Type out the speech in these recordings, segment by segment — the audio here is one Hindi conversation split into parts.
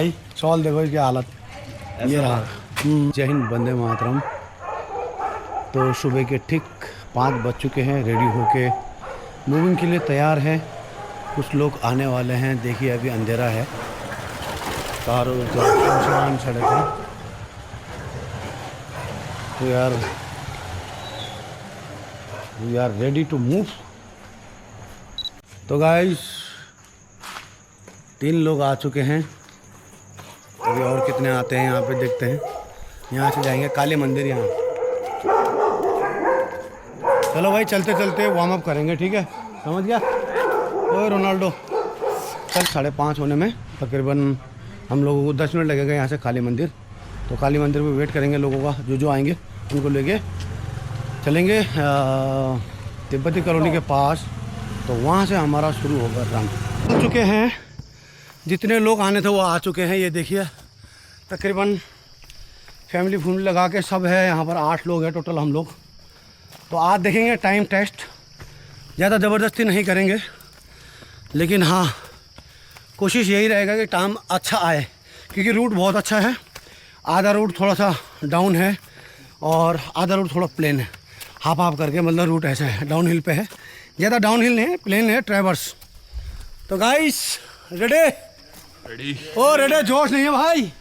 भाई सवाल देखो इसकी हालत ये रहा। जय हिंद, वंदे मातरम। तो सुबह के ठीक 5 बज चुके हैं, रेडी होके मूविंग के लिए तैयार हैं। कुछ लोग आने वाले हैं। देखिए अभी अंधेरा है, चारों तरफ सुनसान सड़क है। तो यार we are ready to move. तो गाइस 3 लोग आ चुके हैं, अभी और कितने आते हैं यहाँ पे देखते हैं। यहाँ से जाएंगे काली मंदिर। यहाँ चलो भाई, चलते चलते वार्म अप करेंगे, ठीक है? समझ गया? ओए रोनाल्डो, चल 5:30 होने में तकरीबन हम लोगों को 10 मिनट लगेगा यहाँ से काली मंदिर। तो काली मंदिर में वेट करेंगे लोगों का, जो आएंगे उनको लेके चलेंगे तिब्बती कॉलोनी के पास। तो वहाँ से हमारा शुरू होगा रन। आ चुके हैं, जितने लोग आने थे वो आ चुके हैं। ये देखिए तकरीबन फैमिली लगा के सब है यहाँ पर। 8 लोग हैं टोटल हम लोग। तो आज देखेंगे टाइम टेस्ट। ज़्यादा ज़बरदस्ती नहीं करेंगे, लेकिन हाँ कोशिश यही रहेगा कि टाइम अच्छा आए, क्योंकि रूट बहुत अच्छा है। आधा रूट थोड़ा सा डाउन है और आधा रूट थोड़ा प्लेन है। हाफ करके, मतलब रूट ऐसा है, डाउन हिल पे है। ज़्यादा डाउन हिल नहीं है, प्लेन है, ट्रैवर्स। तो गाइस रेडी? ओ रेडी, जोश नहीं है भाई।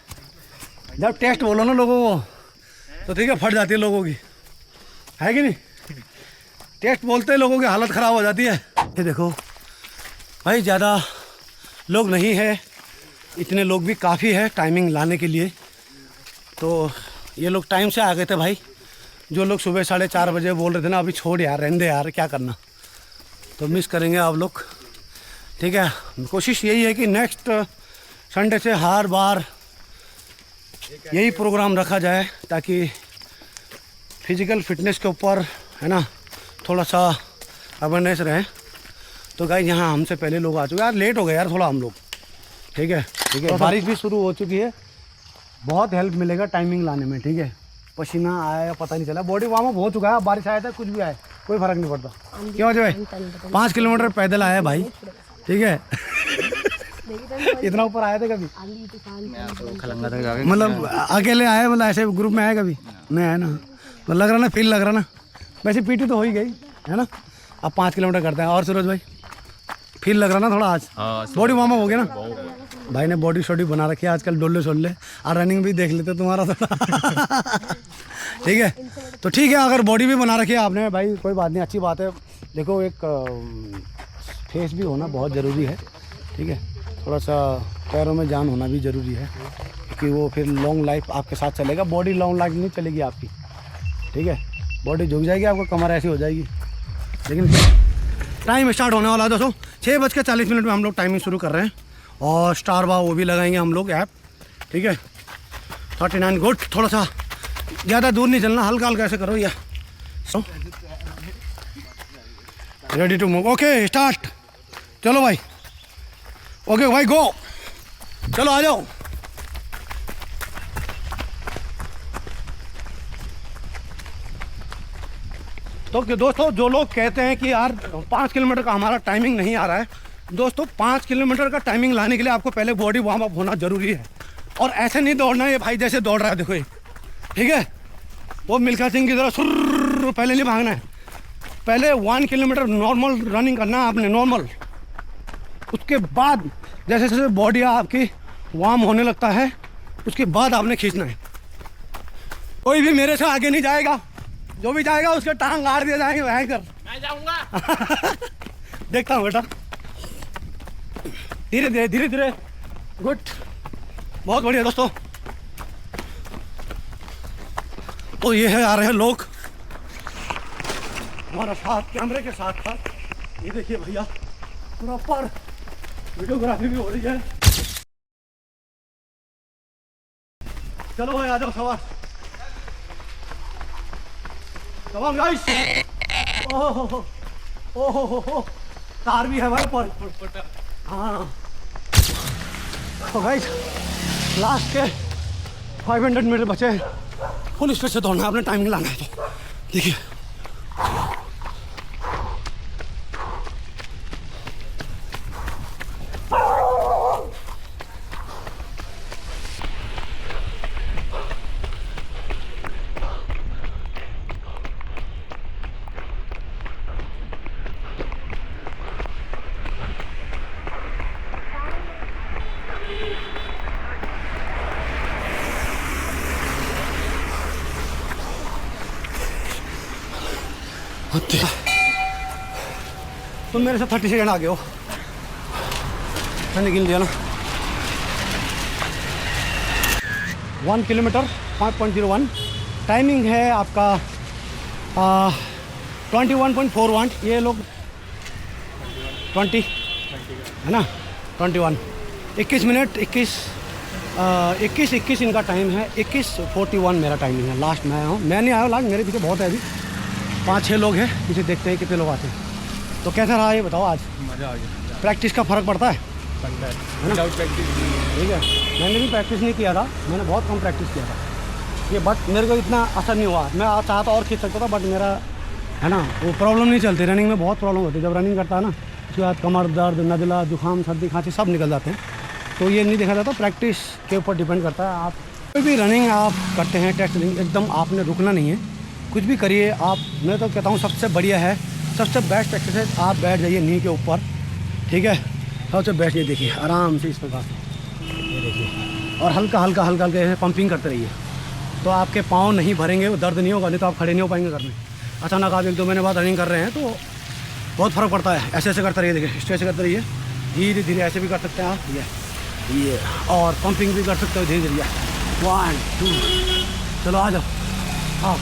जब टेस्ट बोलो ना लोगों को तो ठीक है, फट जाती है लोगों की, है कि नहीं? टेस्ट बोलते हैं लोगों की हालत ख़राब हो जाती है। ये देखो भाई, ज़्यादा लोग नहीं है, इतने लोग भी काफ़ी है टाइमिंग लाने के लिए। तो ये लोग टाइम से आ गए थे भाई। जो लोग सुबह 4:30 बजे बोल रहे थे ना, अभी छोड़ यार, रहने दे यार, क्या करना। तो मिस करेंगे आप लोग, ठीक है? कोशिश यही है कि नेक्स्ट संडे से हर बार यही प्रोग्राम रखा जाए, ताकि फिज़िकल फिटनेस के ऊपर, है ना, थोड़ा सा अवेयरनेस रहे। तो गाइस यहाँ हमसे पहले लोग आ चुके हैं। यार लेट हो गए यार थोड़ा हम लोग, ठीक है? ठीक है, बारिश भी शुरू हो चुकी है। बहुत हेल्प मिलेगा टाइमिंग लाने में, ठीक है? पसीना आया पता नहीं चला, बॉडी वार्म अप हो चुका है। बारिश आया था, कुछ भी आए, कोई फ़र्क नहीं पड़ता। क्यों जो है 5 किलोमीटर पैदल आया भाई, ठीक है? इतना ऊपर आए थे कभी? मतलब अकेले आए, मतलब ऐसे ग्रुप में आए कभी? नहीं आया ना? तो लग रहा ना, फील लग रहा ना? वैसे पीटी तो हो ही गई है ना। अब 5 किलोमीटर करते हैं। और सूरज भाई फील लग रहा ना थोड़ा आज? बॉडी वार्म अप हो गया ना? भाई ने बॉडी शॉडी बना रखी है आजकल, डोले शोले, और रनिंग भी देख लेते तुम्हारा थोड़ा। ठीक है, तो ठीक है, अगर बॉडी भी बना रखी है आपने भाई, कोई बात नहीं, अच्छी बात है। देखो एक फेस भी होना बहुत ज़रूरी है, ठीक है? थोड़ा सा पैरों में जान होना भी ज़रूरी है, क्योंकि वो फिर लॉन्ग लाइफ आपके साथ चलेगा। बॉडी लॉन्ग लाइफ नहीं चलेगी आपकी, ठीक है? बॉडी झुक जाएगी, आपको कमर ऐसी हो जाएगी। लेकिन टाइम स्टार्ट होने वाला है दोस्तों। 6:40 में हम लोग टाइमिंग शुरू कर रहे हैं। और स्टार वाह वो भी लगाएंगे हम लोग ऐप, ठीक है? 39 गुड। थोड़ा सा ज़्यादा दूर नहीं चलना, हल्का हल्का ऐसे करो। या ready to move. Okay start. चलो भाई, ओके भाई गो, चलो आ जाओ। तो दोस्तों, जो लोग कहते हैं कि यार 5 किलोमीटर का हमारा टाइमिंग नहीं आ रहा है, दोस्तों 5 किलोमीटर का टाइमिंग लाने के लिए आपको पहले बॉडी वार्म अप होना जरूरी है। और ऐसे नहीं दौड़ना है ये भाई जैसे दौड़ रहा है, देखो ये, ठीक है? वो मिल्खा सिंह की तरह सुर्र पहले नहीं भागना है। पहले 1 किलोमीटर नॉर्मल रनिंग करना है आपने, नॉर्मल। उसके बाद जैसे जैसे बॉडी आपकी वार्म होने लगता है, उसके बाद आपने खींचना है। कोई भी मेरे से आगे नहीं जाएगा, जो भी जाएगा उसके टांग गाड़ दिए जाएंगे। वह कर मैं जाऊंगा। देखता हूँ बेटा, धीरे धीरे धीरे धीरे। गुड, बहुत बढ़िया दोस्तों। तो ये है आ रहे हैं लोग हमारा साथ, कैमरे के साथ साथ। ये देखिए भैया, प्रॉपर वीडियोग्राफी भी हो रही है। चलो भाई आ जाओ सवार। कम गाइस। ओहो ओहो, कार भी है भाई पर। हाँ तो गाइस लास्ट के 500 मीटर बचे। फुल स्पीड से दौड़ना है, अपने टाइमिंग लाना है। तो देखिए तुम मेरे से 30 सेकेंड आगे हो, मैंने गिन लिया ना। 1 किलोमीटर 5.01 टाइमिंग है आपका 21.41। ये लोग 20 है ना, 21 मिनट 21 इनका टाइम है। 21:41 मेरा टाइमिंग है। लास्ट मैं आया हूँ, मैं नहीं आया लास्ट, मेरे पीछे बहुत है अभी 5-6 लोग हैं पीछे, देखते हैं कितने लोग आते हैं। तो कैसा रहा ये बताओ आज? मज़ा आ गया। प्रैक्टिस का फ़र्क पड़ता है है ना? प्रैक्टिस ठीक है, मैंने भी प्रैक्टिस नहीं किया था, मैंने बहुत कम प्रैक्टिस किया था ये, बट मेरे को इतना असर नहीं हुआ। मैं चाहता और खींच सकता था, बट मेरा है ना वो प्रॉब्लम नहीं चलती। रनिंग में बहुत प्रॉब्लम होती है, जब रनिंग करता है ना उसके बाद कमर दर्द, नज़ला, जुकाम, सर्दी, खांसी सब निकल जाते हैं। तो ये नहीं देखा जाता, प्रैक्टिस के ऊपर डिपेंड करता है। आप कोई भी रनिंग आप करते हैं, टेस्ट रनिंग, एकदम आपने रुकना नहीं है, कुछ भी करिए आप। मैं तो कहता हूँ सबसे बढ़िया है, सबसे बेस्ट एक्सरसाइज, आप बैठ जाइए नी के ऊपर, ठीक है, सबसे बेस्ट। ये देखिए आराम से इस प्रकार से, ये देखिए, और हल्का हल्का हल्का हल्का पंपिंग करते रहिए, तो आपके पाँव नहीं भरेंगे, वो दर्द नहीं होगा, नहीं तो आप खड़े नहीं हो पाएंगे घर में। अचानक आप 1-2 महीने बाद रनिंग कर रहे हैं तो बहुत फ़र्क पड़ता है। ऐसे ऐसे करते रहिए, देखिए स्ट्रेच करते रहिए, धीरे धीरे ऐसे भी कर सकते हैं आप, ये और पंपिंग भी कर सकते हो धीरे धीरे। 1 2 चलो आ जाओ। हाँ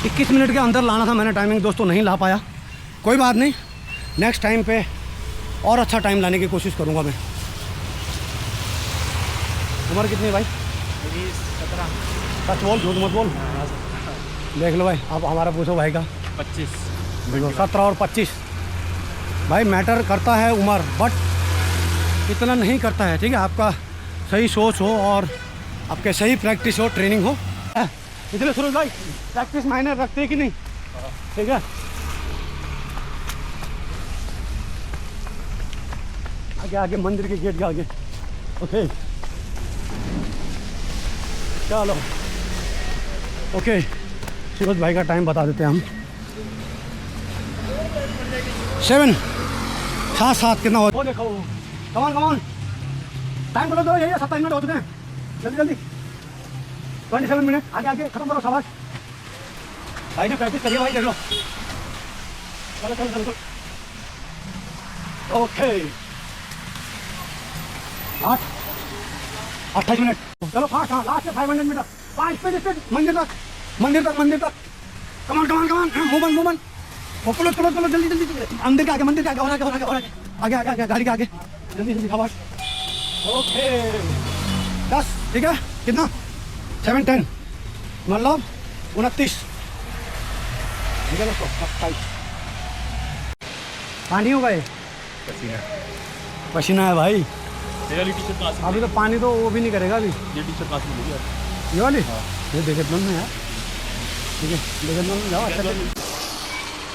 21 मिनट के अंदर लाना था मैंने टाइमिंग दोस्तों, नहीं ला पाया, कोई बात नहीं, नेक्स्ट टाइम पे और अच्छा टाइम लाने की कोशिश करूँगा मैं। उम्र कितनी है भाई? 17। सच बोल, झूठ मत बोल। देख लो भाई, आप हमारा पूछो भाई का। 25। देखो 17 और 25 भाई, मैटर करता है उम्र, बट इतना नहीं करता है, ठीक है। आपका सही सोच हो और आपके सही प्रैक्टिस हो, ट्रेनिंग हो, इसलिए सूरज भाई प्रैक्टिस मायने रखते हैं कि नहीं? ठीक है, आगे आगे मंदिर के गेट के आगे। ओके चलो, ओके सूरज भाई का टाइम बता देते हैं हम। 7 कितना हो? वो देखो, कमान कमान, टाइम बोलो दो, यही 27 मिनट हो चुके हैं, जल्दी जल्दी। 27 मिनट, आगे आगे खत्म करो, शाबाश भाई ने प्रैक्टिस करिए भाई, देख लो। चलो चलो चलो, ओके 28 मिनट, चलो फास्ट। हाँ लास्ट 500 मीटर, 5 पे मंदिर तक, मंदिर तक, मंदिर तक। कमान कमान कमान, मूवमेंट, चलो चलो चलो जल्दी जल्दी, अंदर के आगे, मंदिर के आगे, और आगे और आगे और आगे, आगे आगे आगे, गाड़ी के आगे, जल्दी जल्दी, शाबाश। ओके 10, ठीक है, कितना? 7 10 मतलब 29, ठीक है दोस्तों, 27। पानी होगा ये? पसीना है भाई। अभी तो पानी तो वो भी नहीं करेगा अभी। ये टी-शर्ट पास में यार, ये वाली? ये डेकेथलॉन में यार, ठीक है, डेकेथलॉन में जाओ। अच्छा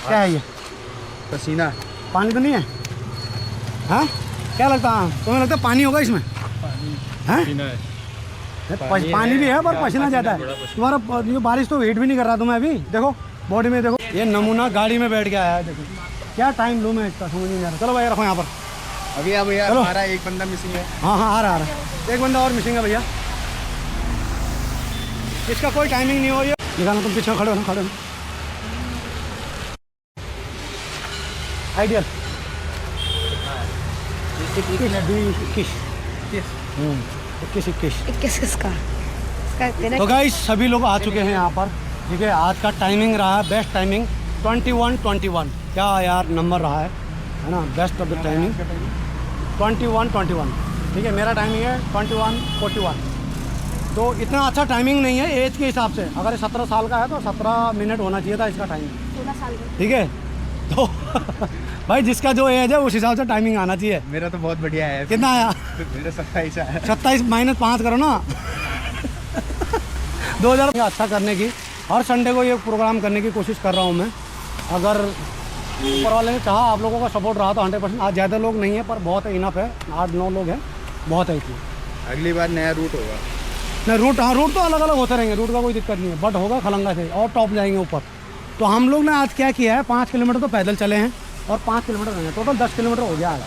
क्या है ये? पसीना। पानी तो नहीं है? हाँ क्या लगता है तुम्हें? लगता है पानी होगा इसमें? हैं? पानी भी है पर पसीना ज़्यादा है तुम्हारा। ये बारिश तो वेट भी नहीं कर रहा तुम्हें अभी, देखो बॉडी में देखो। ये नमूना गाड़ी में बैठ के आया है, देखो क्या टाइम लूँ मैं इसका, समझ नहीं आ रहा। चलो भाई रखो यहाँ पर अभी अब यार चलो। हमारा एक बंदा मिसिंग है। हाँ आ रहा एक बंदा और मिसिंग है भैया, इसका कोई टाइमिंग नहीं हो। ये निकालना, तुम पीछे खड़े हो ना, खड़े हो। आइडियल 21 इसका तो गाइस सभी लोग आ चुके हैं यहाँ पर, ठीक है। आज का टाइमिंग रहा है बेस्ट टाइमिंग 21:21। क्या यार नंबर रहा है ना, बेस्ट ऑफ द टाइमिंग 21:21, ठीक है। मेरा टाइमिंग है 21:41। तो इतना अच्छा टाइमिंग नहीं है एज के हिसाब से। अगर 17 साल का है तो 17 मिनट होना चाहिए था इसका टाइमिंग, 16 साल का, ठीक है। तो भाई जिसका जो एज है उस हिसाब से टाइमिंग आना चाहिए। मेरा तो बहुत बढ़िया है। कितना आया? मेरा 27 आया। 27 -5 करो ना 2000। अच्छा करने की, हर संडे को ये प्रोग्राम करने की कोशिश कर रहा हूँ मैं। अगर ऊपर वाले ने चाहा, आप लोगों का सपोर्ट रहा तो 100%। आज ज़्यादा लोग नहीं है पर बहुत है, इनफ है, 8-9 लोग हैं, बहुत है इसलिए। अगली बार नया रूट होगा। नहीं रूट, हाँ रूट तो अलग अलग होते रहेंगे, रूट का कोई दिक्कत नहीं है, बट होगा खलंगा से और टॉप जाएंगे ऊपर। तो हम लोग ने आज क्या किया है, 5 किलोमीटर तो पैदल चले हैं और 5 किलोमीटर गए हैं, टोटल 10 किलोमीटर हो गया है।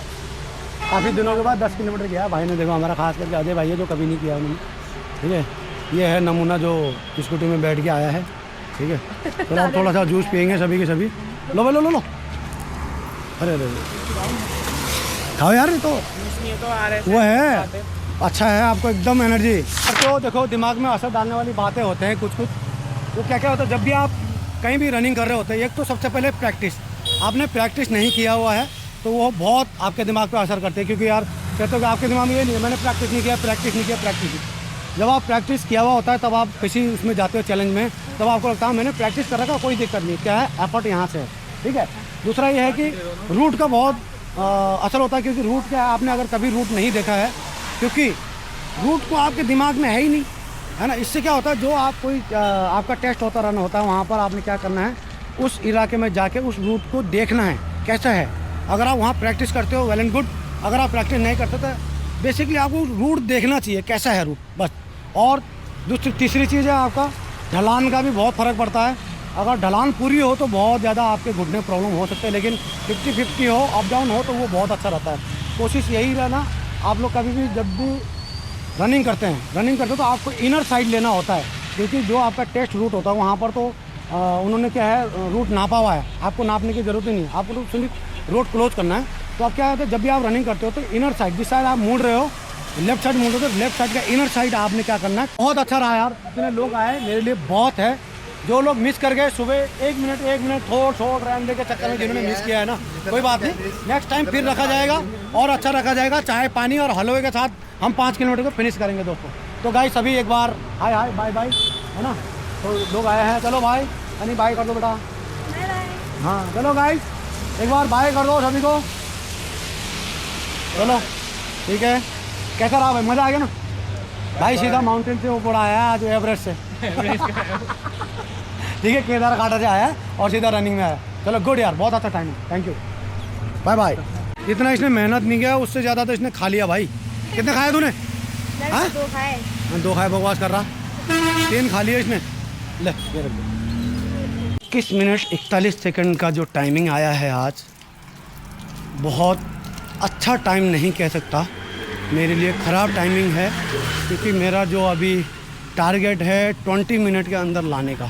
काफ़ी दिनों के बाद 10 किलोमीटर गया भाई ने। देखो हमारा खास करके अजय भाई है जो कभी नहीं किया उन्होंने, ठीक है। ये है नमूना जो स्कूटी में बैठ के आया है, ठीक है। चलो आप थोड़ा सा जूस पियेंगे सभी के सभी। लो भाई लो लो लो। अरे अरे खाओ यार, ये तो वो है, अच्छा है, आपको एकदम एनर्जी। तो देखो दिमाग में असर डालने वाली बातें होते हैं कुछ कुछ। तो क्या क्या होता है जब भी आप कहीं भी रनिंग कर रहे होते हैं, एक तो सबसे पहले प्रैक्टिस। आपने प्रैक्टिस नहीं किया हुआ है तो वो बहुत आपके दिमाग पे असर करते हैं, क्योंकि यार कहते हो कि आपके दिमाग में ये नहीं है मैंने प्रैक्टिस नहीं किया, प्रैक्टिस नहीं किया, प्रैक्टिस नहीं। जब आप प्रैक्टिस किया हुआ होता है तब आप किसी उसमें जाते हो चैलेंज में, तब आपको लगता है मैंने प्रैक्टिस कर रखा, कोई दिक्कत नहीं, क्या है एफर्ट यहाँ से है, ठीक है। दूसरा ये है कि रूट का बहुत असर होता है, क्योंकि रूट क्या है, आपने अगर कभी रूट नहीं देखा है, क्योंकि रूट को आपके दिमाग में है ही नहीं, है ना। इससे क्या होता है, जो आप कोई आपका टेस्ट होता रन होता है, वहाँ पर आपने क्या करना है, उस इलाके में जाके उस रूट को देखना है कैसा है। अगर आप वहाँ प्रैक्टिस करते हो वेल एंड गुड, अगर आप प्रैक्टिस नहीं करते तो बेसिकली आपको रूट देखना चाहिए कैसा है रूट, बस। और दूसरी तीसरी चीज़ है आपका ढलान का भी बहुत फ़र्क पड़ता है। अगर ढलान पूरी हो तो बहुत ज़्यादा आपके घुटने प्रॉब्लम हो सकते हैं, लेकिन 50-50 हो, अप डाउन हो तो वो बहुत अच्छा रहता है। कोशिश यही रहना, आप लोग कभी भी जब भी रनिंग करते हो तो आपको इनर साइड लेना होता है, क्योंकि जो आपका टेस्ट रूट होता है वहाँ पर तो उन्होंने क्या है रूट नापा हुआ है, आपको नापने की ज़रूरत ही नहीं है, आपको तो सिर्फ रोड क्लोज करना है। तो आप क्या होता है जब भी आप रनिंग करते हो तो इनर साइड, जिस साइड आप मुड़ रहे हो, लेफ्ट साइड मुड़ रहे हो तो लेफ्ट साइड का इनर साइड आपने क्या करना है। बहुत अच्छा रहा यार, इतने लोग आए मेरे लिए बहुत है। जो लोग मिस कर गए सुबह 1 मिनट छोड़ रहने के चक्कर में जिन्होंने मिस किया है ना, कोई बात नहीं, नेक्स्ट टाइम फिर रखा जाएगा और अच्छा रखा जाएगा। चाय पानी और हलवे के साथ हम 5 किलोमीटर को फिनिश करेंगे दोस्तों। तो गाइस सभी एक बार हाय हाय बाय बाय, है ना। तो लोग आए हैं, चलो भाई यानी बाय कर दो बेटा। हाँ चलो गाइस एक बार बाय कर दो सभी को, चलो ठीक है। कैसा रहा भाई, मज़ा आ गया ना भाई। सीधा माउंटेन से ऊपर आया आज, एवरेस्ट से ठीक है, केदार घाटा से आया और सीधा रनिंग में आया। चलो गुड यार, बहुत अच्छा टाइम है, थैंक यू, बाय बाय। इतना इसने मेहनत नहीं किया, उससे ज़्यादा तो इसने खा लिया भाई। कितने खाए तूने? हाँ 2 खाए, बकवास कर रहा, 3 खा लिया इसने। ले 21 मिनट 41 सेकंड का जो टाइमिंग आया है आज, बहुत अच्छा टाइम नहीं कह सकता, मेरे लिए ख़राब टाइमिंग है, क्योंकि मेरा जो अभी टारगेट है 20 मिनट के अंदर लाने का।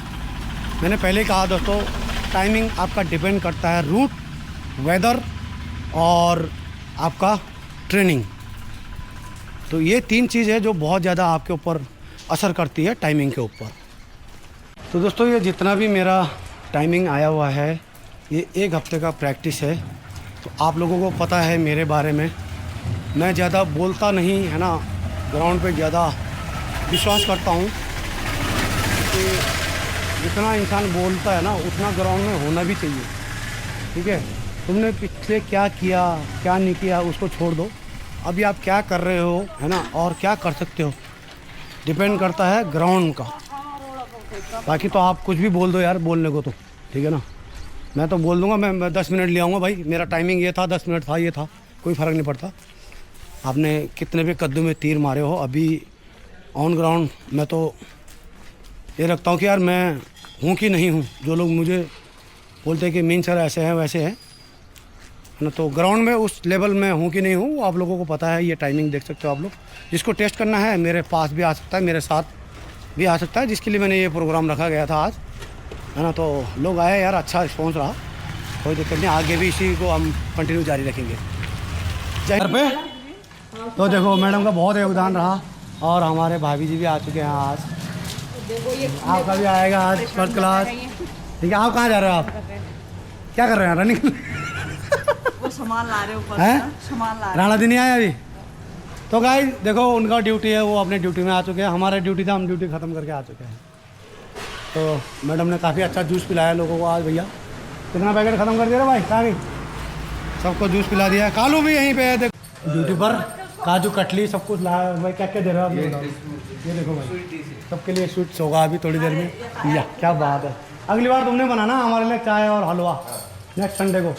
मैंने पहले कहा दोस्तों, टाइमिंग आपका डिपेंड करता है रूट, वेदर और आपका ट्रेनिंग। तो ये 3 चीज़ है जो बहुत ज़्यादा आपके ऊपर असर करती है टाइमिंग के ऊपर। तो दोस्तों ये जितना भी मेरा टाइमिंग आया हुआ है, ये 1 हफ्ते का प्रैक्टिस है। तो आप लोगों को पता है मेरे बारे में, मैं ज़्यादा बोलता नहीं है ना, ग्राउंड पे ज़्यादा विश्वास करता हूँ कि जितना इंसान बोलता है ना उतना ग्राउंड में होना भी चाहिए, ठीक है। तुमने पिछले क्या किया क्या नहीं किया उसको छोड़ दो, अभी आप क्या कर रहे हो है ना, और क्या कर सकते हो, डिपेंड करता है ग्राउंड का। बाकी तो आप कुछ भी बोल दो यार, बोलने को तो ठीक है ना, मैं तो बोल दूंगा, मैं 10 मिनट ले आऊँगा भाई, मेरा टाइमिंग ये था, 10 मिनट था, ये था, कोई फ़र्क नहीं पड़ता। आपने कितने भी कद्दू में तीर मारे हो, अभी ऑन ग्राउंड मैं तो ये रखता हूँ कि यार मैं हूँ कि नहीं हूँ। जो लोग मुझे बोलते हैं कि मीन सर ऐसे हैं वैसे हैं ना, तो ग्राउंड में उस लेवल में हूँ कि नहीं हूँ वो आप लोगों को पता है। ये टाइमिंग देख सकते हो आप लोग, जिसको टेस्ट करना है मेरे पास भी आ सकता है, मेरे साथ भी आ सकता है, जिसके लिए मैंने ये प्रोग्राम रखा गया था आज, है ना। तो लोग आए यार, अच्छा रिस्पॉन्स रहा, कोई दिक्कत नहीं, आगे भी इसी को हम कंटिन्यू जारी रखेंगे। घर पे तो देखो मैडम का बहुत योगदान रहा, और हमारे भाभी जी भी आ चुके हैं आज, आपका भी आएगा आज फर्स्ट क्लास, ठीक है। आप कहाँ जा रहे हो, आप क्या कर रहे हैं, रनिंग? वो सामान ला रहे ऊपर हैं? सामान ला राणा दिन नहीं आया अभी। तो गाइस देखो उनका ड्यूटी है, वो अपने ड्यूटी में आ चुके हैं, हमारा ड्यूटी था, हम ड्यूटी ख़त्म करके आ चुके हैं। तो मैडम ने काफ़ी अच्छा जूस पिलाया लोगों को आज। भैया कितना पैकेट ख़त्म कर दिया रे भाई, कहाँ गई? सबको जूस पिला दिया है, कालू भी यहीं पे है देखो ड्यूटी पर, काजू कटली सब कुछ लाया भाई। क्या क्या दे रहे हो आप, ये देखो भाई, सबके लिए स्वीट्स होगा अभी थोड़ी देर में। या क्या बात है, अगली बार तुमने बनाना हमारे लिए चाय और हलवा, नेक्स्ट संडे को।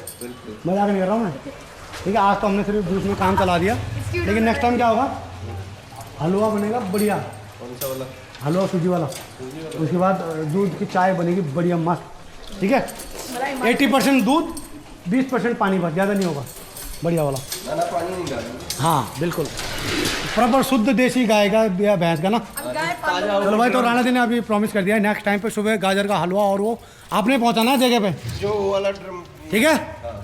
मजाक नहीं कर रहा हूँ मैं, ठीक है। आज तो हमने सिर्फ जूस में काम चला दिया, लेकिन नेक्स्ट टाइम क्या होगा, हलवा बनेगा बढ़िया, हलवा सूजी वाला, उसके बाद दूध की चाय बनेगी बढ़िया मस्त, ठीक है। 80% दूध 20% पानी, बस ज़्यादा नहीं होगा, बढ़िया वाला, पानी नहीं डालना। हाँ बिल्कुल, प्रॉपर शुद्ध देसी गाय का या भैंस का ना। अब गाय चलो भाई, तो राणा जी ने अभी प्रॉमिस कर दिया है नेक्स्ट टाइम पे सुबह गाजर का हलवा और वो आपने पहुंचाना है जगह पे, जो वाला ड्रम। ठीक है?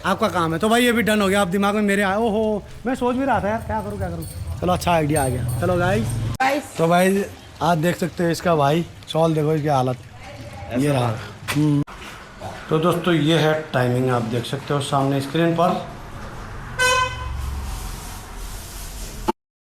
आपका काम है। तो भाई ये भी डन हो गया। आप दिमाग में मेरे आए, ओहो मैं सोच भी रहा था यार क्या करूँ क्या करूँ। चलो अच्छा आइडिया आ गया। चलो गाइस, तो भाई आज देख सकते हो इसका भाई शॉल, देखो इसकी हालत ये रहा। तो दोस्तों ये है टाइमिंग, आप देख सकते हो सामने स्क्रीन पर।